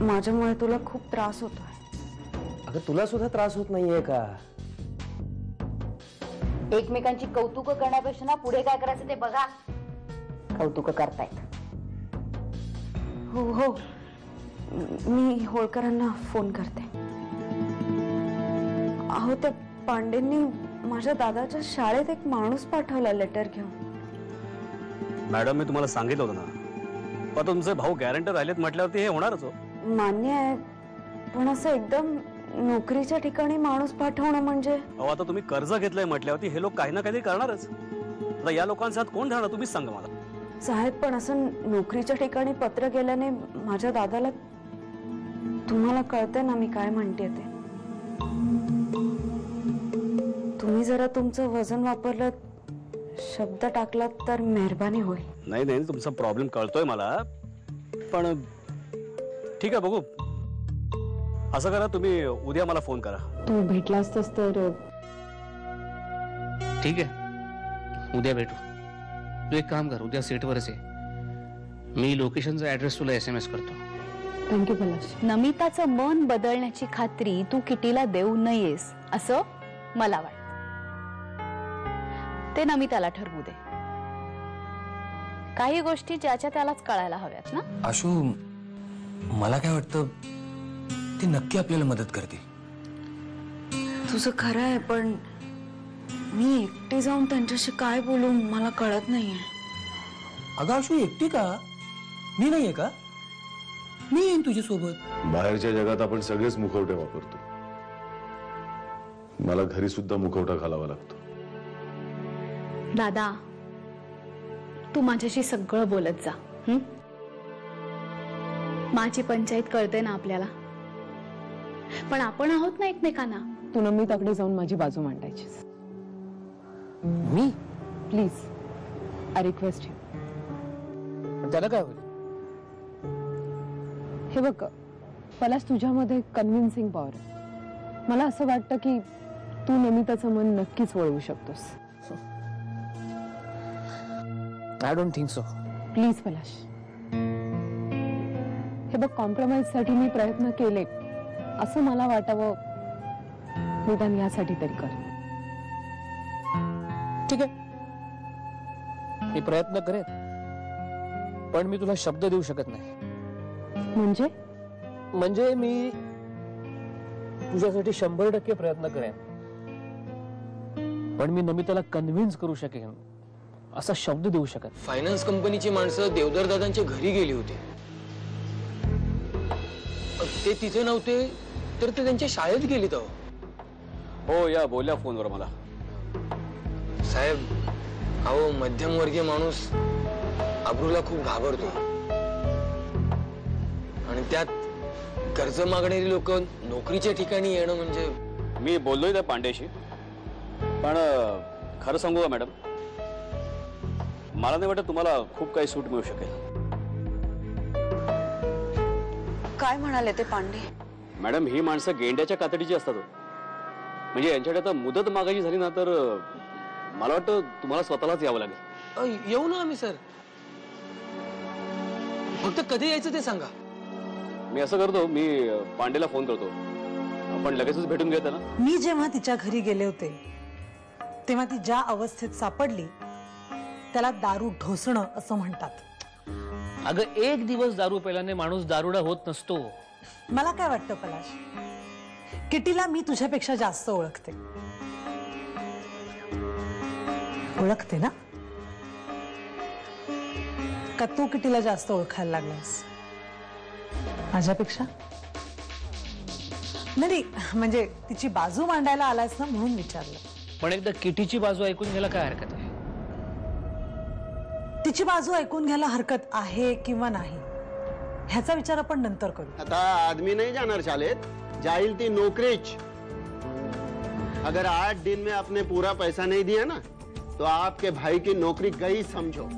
माझ्यामुळे तुला खूप त्रास होतोय. अगं तुला सुद्धा त्रास होत नाहीये का? एकमेकांची कौतुक करण्यापेक्षा ना पुढे काय करायचं ते बघा. कौतुक करतायत. हो हो, मी होळकरांना फोन करते. अहो त्या पांडेंनी माझ्या दादाच्या शाळेत एक माणूस पाठवला लेटर घेऊन. मॅडम मी तुम्हाला सांगितलं होतं ना, पण तुमचे भाऊ गॅरंटर राहिलेत म्हटल्यावरती हे होणारच हो. मान्य आहे, पण असं एकदम नोकरीच्या ठिकाणी माणूस पाठवणं म्हणजे. अहो आता तुम्ही कर्ज घेतलंय म्हटल्यावरती हे लोक काही ना काहीतरी करणारच. आता या लोकांच्या हात कोण राहणार तुम्हीच सांगा मला. साहेब पण असं नोकरीच्या ठिकाणी पत्र गेल्याने माझ्या दादाला. तुम्हाला कळतंय ना मी काय म्हणते ते. तुम्ही जरा तुमचं वजन वापरलं, शब्द टाकलात तर मेहरबानी होईल. नाही नाही, तुमचा प्रॉब्लेम कळतोय मला, पण ठीक आहे बघू. असं करा, तुम्ही उद्या मला फोन करा. तू भेटला असतास तर. ठीक आहे, उद्या भेटू. तू एक काम कर, उद्या सेटवरच आहे. मी लोकेशनचा ऍड्रेस तुला SMS करतो. थँक्यू पलाश. नमिताचं मन बदलण्याची खात्री तू किटीला देऊ नयेस असं मला वाटतं. ते नमिताला ठरवू दे. काही गोष्टी ज्याच्या त्यालाच कळायला हव्यात ना. आशू, मला काय वाटतं ती नक्की आपल्याला मदत करते. तुझं खरं आहे, पण मी एकटी जाऊन त्यांच्याशी काय बोलू मला कळत नाहीये. अगं आशू, एकटी का? मी नाहीये का? मी येईन तुझ्यासोबत. बाहेरच्या जगात आपण सगळेच मुखवटे वापरतो. मला घरी सुद्धा मुखवटा घालावा लागतो. दादा, तू माझ्याशी सगळं बोलत जा. माझी पंचायत कळते ना आपल्याला, पण आपण आहोत ना एकमेकांना. तू नमिताकडे जाऊन माझी बाजू मांडायचीस. मी? Please, I request you. त्याला काय होईल? हे बघ पलाश, तुझ्यामध्ये कन्व्हिन्सिंग पॉवर आहे. मला असं वाटतं की तू नमिताचं मन नक्कीच वळवू शकतोस. I don't think so. Please Palash. हे बघ, कॉम्प्रोमाइज साठी मी प्रयत्न केले असं मला वाटावं. निदान यासाठी तरी कर. ठीक आहे, मी प्रयत्न करेन, पण मी तुला शब्द देऊ शकत नाही. म्हणजे मी तुझ्यासाठी 100% प्रयत्न करेन, पण मी नमिताला कन्व्हिन्स करू शकेन असा शब्द देऊ शकत. फायनान्स कंपनीची माणसं देवदार दादांच्या घरी गेली होती. ते तिथे नव्हते तर ते त्यांच्या शाळेत गेलीत. हो, या बोलल्या फोनवर मला. साहेब, अहो मध्यमवर्गीय माणूस अब्रूला खूप घाबरतो, आणि त्यात कर्ज मागणारी लोक नोकरीच्या ठिकाणी येणं म्हणजे. मी बोललोय त्या पांडेशी, पण खरं सांगू का मॅडम, मला नाही वाटत तुम्हाला खूप काही सूट मिळू शकेल. काय म्हणाले ते पांडे? मॅडम, ही माणसं गेंड्याच्या कातडीची असतात. म्हणजे यांच्याकडे आता मुदत मागायची झाली ना तर मला वाटतं तुम्हाला स्वतःलाच यावं लागेल. येऊ ना आम्ही सर, फक्त कधी यायचं ते सांगा. मी असं करतो, मी पांडेला फोन करतो, आपण लगेचच भेटून घेऊया ना. मी जेव्हा तिच्या घरी गेले होते तेव्हा ती ज्या अवस्थेत सापडली त्याला दारू ढोसणं असं म्हणतात. अगं, एक दिवस दारू पेल्याने माणूस दारुडा होत नसतो. मला काय वाटतं पलाश, किटीला मी तुझ्यापेक्षा जास्त ओळखते. ओळखते ना? का तू किटीला जास्त ओळखायला लागलास माझ्यापेक्षा? नाही, म्हणजे तिची बाजू मांडायला आलायस ना म्हणून विचारलं. पण एकदा किटीची बाजू ऐकून घ्यायला काय हरकत आहे? तिची बाजू ऐकून घ्यायला हरकत आहे किंवा नाही ह्याचा विचार आपण नंतर करू. आता आदमी नहीं जाना शालेत, जाइल थी नौकरीच. अगर 8 दिन में आपने पूरा पैसा नहीं दिया ना तो आपके भाई की नौकरी गई समझो.